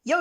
Yo,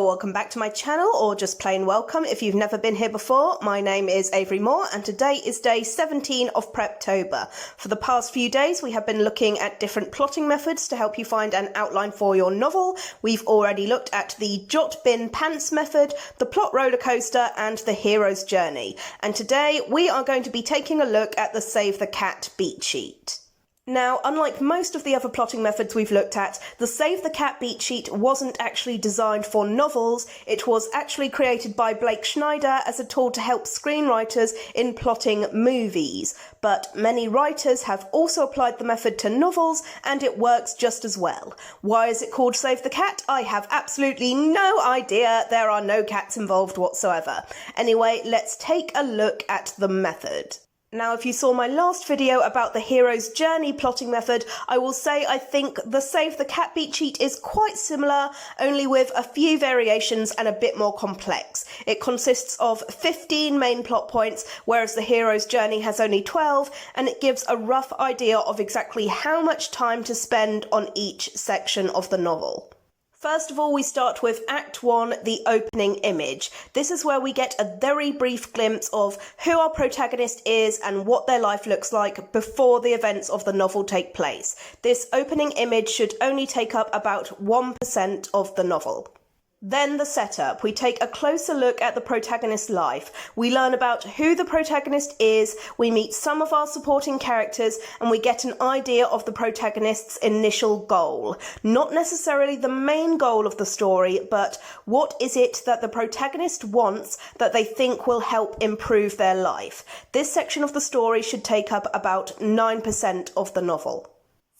welcome back to my channel, or just plain welcome if you've never been here before. My name is Avery Moore and today is day 17 of Preptober. For the past few days we have been looking at different plotting methods to help you find an outline for your novel. We've already looked at the jot bin pants method, the plot roller coaster and the hero's journey. And today we are going to be taking a look at the Save the Cat beat sheet. Now, unlike most of the other plotting methods we've looked at, the Save the Cat beat sheet wasn't actually designed for novels. It was actually created by Blake Schneider as a tool to help screenwriters in plotting movies. But many writers have also applied the method to novels, and it works just as well. Why is it called Save the Cat? I have absolutely no idea. There are no cats involved whatsoever. Anyway, let's take a look at the method. Now, if you saw my last video about the hero's journey plotting method, I will say I think the Save the Cat beat sheet is quite similar, only with a few variations and a bit more complex. It consists of 15 main plot points, whereas the hero's journey has only 12, and it gives a rough idea of exactly how much time to spend on each section of the novel. First of all, we start with Act 1, the opening image. This is where we get a very brief glimpse of who our protagonist is and what their life looks like before the events of the novel take place. This opening image should only take up about 1% of the novel. Then the setup. We take a closer look at the protagonist's life. We learn about who the protagonist is, we meet some of our supporting characters, and we get an idea of the protagonist's initial goal. Not necessarily the main goal of the story, but what is it that the protagonist wants that they think will help improve their life. This section of the story should take up about 9% of the novel.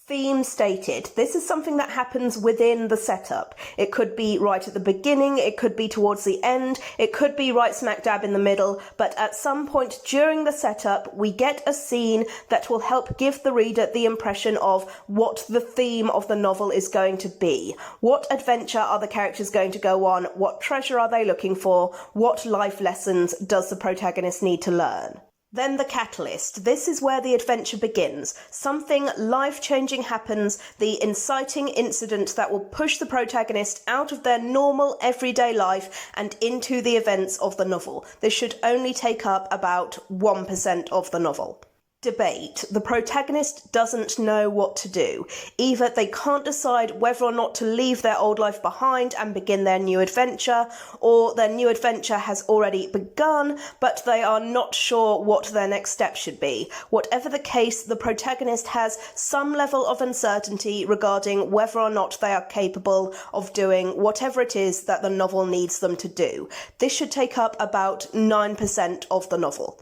Theme stated. This is something that happens within the setup. It could be right at the beginning, it could be towards the end, it could be right smack dab in the middle, but at some point during the setup we get a scene that will help give the reader the impression of what the theme of the novel is going to be. What adventure are the characters going to go on? What treasure are they looking for? What life lessons does the protagonist need to learn? Then the catalyst. This is where the adventure begins. Something life-changing happens, the inciting incident that will push the protagonist out of their normal everyday life and into the events of the novel. This should only take up about 1% of the novel. Debate. The protagonist doesn't know what to do. Either they can't decide whether or not to leave their old life behind and begin their new adventure, or their new adventure has already begun, but they are not sure what their next step should be. Whatever the case, the protagonist has some level of uncertainty regarding whether or not they are capable of doing whatever it is that the novel needs them to do. This should take up about 9% of the novel.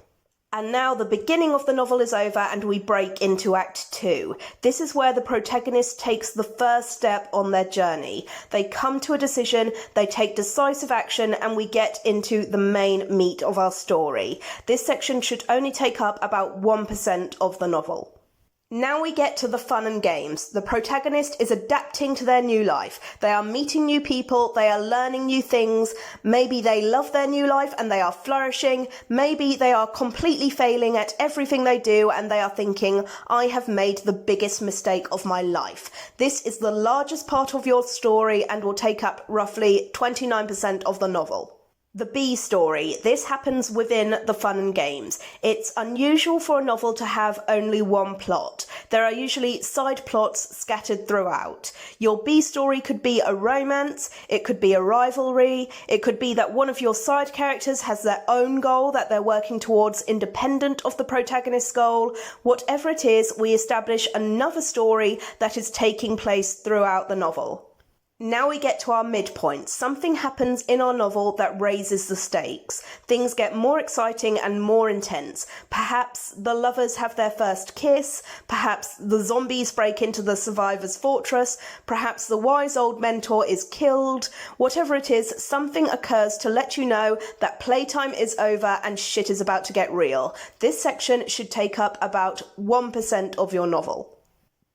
And now the beginning of the novel is over and we break into Act 2. This is where the protagonist takes the first step on their journey. They come to a decision, they take decisive action, and we get into the main meat of our story. This section should only take up about 1% of the novel. Now we get to the fun and games. The protagonist is adapting to their new life. They are meeting new people, they are learning new things. Maybe they love their new life and they are flourishing. Maybe they are completely failing at everything they do and they are thinking, I have made the biggest mistake of my life. This is the largest part of your story and will take up roughly 29% of the novel. The B story. This happens within the fun and games. It's unusual for a novel to have only one plot. There are usually side plots scattered throughout. Your B story could be a romance, it could be a rivalry, it could be that one of your side characters has their own goal that they're working towards independent of the protagonist's goal. Whatever it is, we establish another story that is taking place throughout the novel. Now we get to our midpoint. Something happens in our novel that raises the stakes. Things get more exciting and more intense. Perhaps the lovers have their first kiss, perhaps the zombies break into the survivor's fortress, perhaps the wise old mentor is killed. Whatever it is, something occurs to let you know that playtime is over and shit is about to get real. This section should take up about 1% of your novel.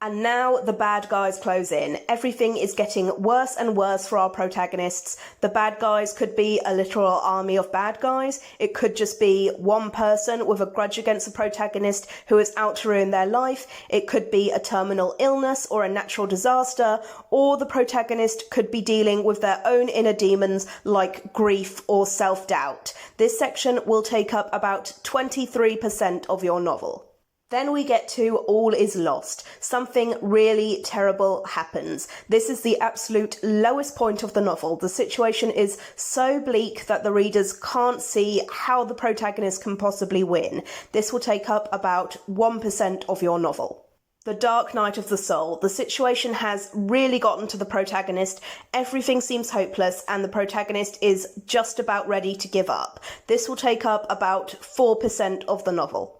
And now the bad guys close in. Everything is getting worse and worse for our protagonists. The bad guys could be a literal army of bad guys. It could just be one person with a grudge against the protagonist who is out to ruin their life. It could be a terminal illness or a natural disaster, or the protagonist could be dealing with their own inner demons like grief or self-doubt. This section will take up about 23% of your novel. Then we get to All is Lost. Something really terrible happens. This is the absolute lowest point of the novel. The situation is so bleak that the readers can't see how the protagonist can possibly win. This will take up about 1% of your novel. The Dark Night of the Soul. The situation has really gotten to the protagonist. Everything seems hopeless and the protagonist is just about ready to give up. This will take up about 4% of the novel.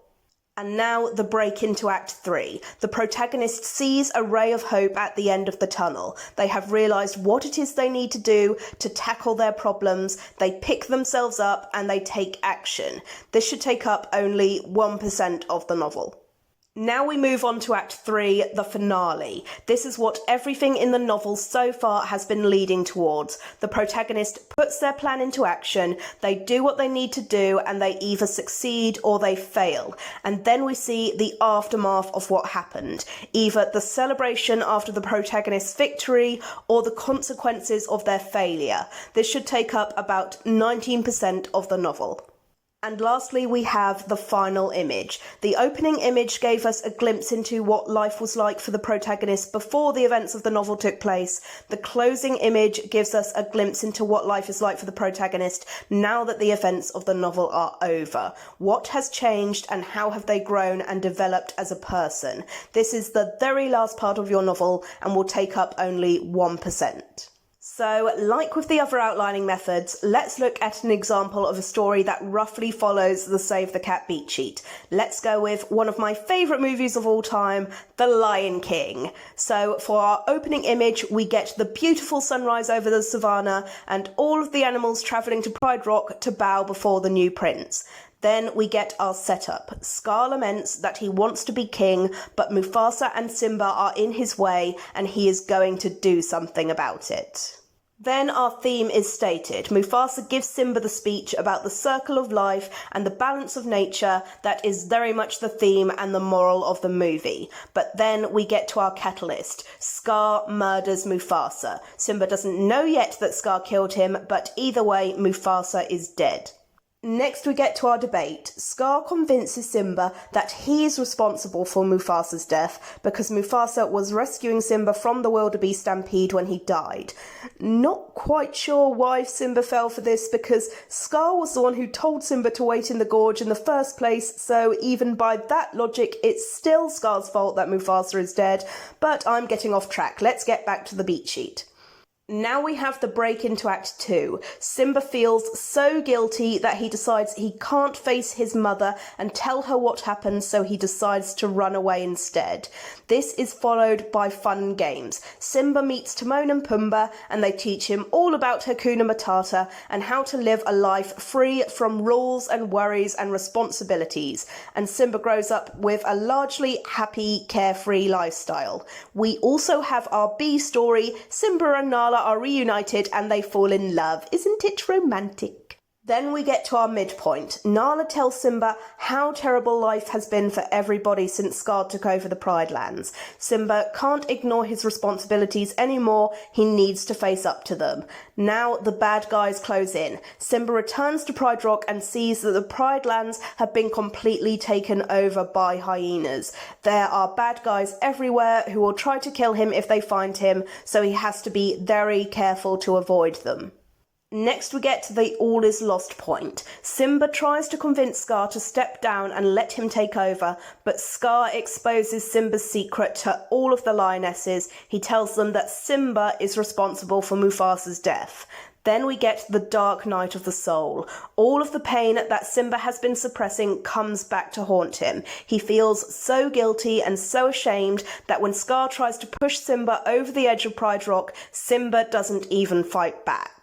And now the break into Act 3. The protagonist sees a ray of hope at the end of the tunnel. They have realised what it is they need to do to tackle their problems. They pick themselves up and they take action. This should take up only 1% of the novel. Now we move on to Act 3, the finale. This is what everything in the novel so far has been leading towards. The protagonist puts their plan into action, they do what they need to do, and they either succeed or they fail. And then we see the aftermath of what happened. Either the celebration after the protagonist's victory or the consequences of their failure. This should take up about 19% of the novel. And lastly, we have the final image. The opening image gave us a glimpse into what life was like for the protagonist before the events of the novel took place. The closing image gives us a glimpse into what life is like for the protagonist now that the events of the novel are over. What has changed and how have they grown and developed as a person? This is the very last part of your novel and will take up only 1%. So, like with the other outlining methods, let's look at an example of a story that roughly follows the Save the Cat beat sheet. Let's go with one of my favourite movies of all time, The Lion King. So, for our opening image, we get the beautiful sunrise over the savannah and all of the animals travelling to Pride Rock to bow before the new prince. Then we get our setup. Scar laments that he wants to be king, but Mufasa and Simba are in his way and he is going to do something about it. Then our theme is stated. Mufasa gives Simba the speech about the circle of life and the balance of nature that is very much the theme and the moral of the movie. But then we get to our catalyst. Scar murders Mufasa. Simba doesn't know yet that Scar killed him, but either way, Mufasa is dead. Next we get to our debate. Scar convinces Simba that he is responsible for Mufasa's death because Mufasa was rescuing Simba from the wildebeest stampede when he died. Not quite sure why Simba fell for this because Scar was the one who told Simba to wait in the gorge in the first place, so even by that logic it's still Scar's fault that Mufasa is dead, but I'm getting off track. Let's get back to the beat sheet. Now we have the break into Act 2. Simba feels so guilty that he decides he can't face his mother and tell her what happened, so he decides to run away instead. This is followed by fun and games. Simba meets Timon and Pumbaa and they teach him all about Hakuna Matata and how to live a life free from rules and worries and responsibilities. And Simba grows up with a largely happy, carefree lifestyle. We also have our B story. Simba and Nala are reunited and they fall in love. Isn't it romantic? Then we get to our midpoint. Nala tells Simba how terrible life has been for everybody since Scar took over the Pride Lands. Simba can't ignore his responsibilities anymore. He needs to face up to them. Now the bad guys close in. Simba returns to Pride Rock and sees that the Pride Lands have been completely taken over by hyenas. There are bad guys everywhere who will try to kill him if they find him, so he has to be very careful to avoid them. Next we get to the all is lost point. Simba tries to convince Scar to step down and let him take over, but Scar exposes Simba's secret to all of the lionesses. He tells them that Simba is responsible for Mufasa's death. Then we get the Dark Night of the Soul. All of the pain that Simba has been suppressing comes back to haunt him. He feels so guilty and so ashamed that when Scar tries to push Simba over the edge of Pride Rock, Simba doesn't even fight back.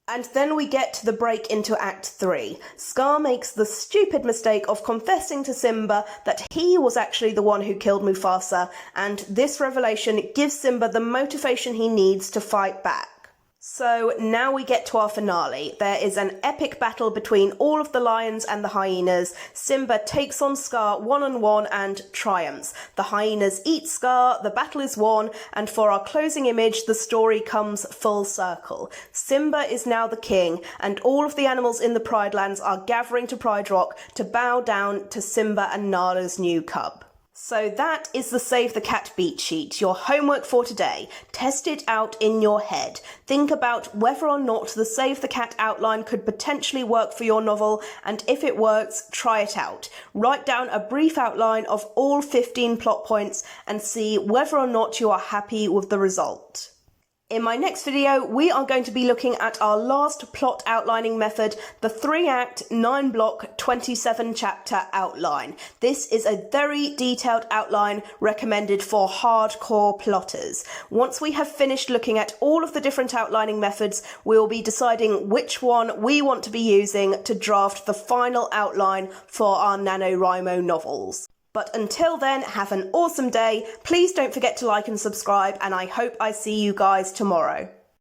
And then we get to the break into Act 3. Scar makes the stupid mistake of confessing to Simba that he was actually the one who killed Mufasa, and this revelation gives Simba the motivation he needs to fight back. So now we get to our finale. There is an epic battle between all of the lions and the hyenas. Simba takes on Scar one-on-one and triumphs. The hyenas eat Scar, the battle is won, and for our closing image, the story comes full circle. Simba is now the king, and all of the animals in the Pride Lands are gathering to Pride Rock to bow down to Simba and Nala's new cub. So that is the Save the Cat beat sheet, your homework for today. Test it out in your head. Think about whether or not the Save the Cat outline could potentially work for your novel, and if it works, try it out. Write down a brief outline of all 15 plot points and see whether or not you are happy with the result. In my next video, we are going to be looking at our last plot outlining method, the 3-act, 9-block, 27-chapter outline. This is a very detailed outline recommended for hardcore plotters. Once we have finished looking at all of the different outlining methods, we will be deciding which one we want to be using to draft the final outline for our NaNoWriMo novels. But until then, have an awesome day. Please don't forget to like and subscribe, and I hope I see you guys tomorrow.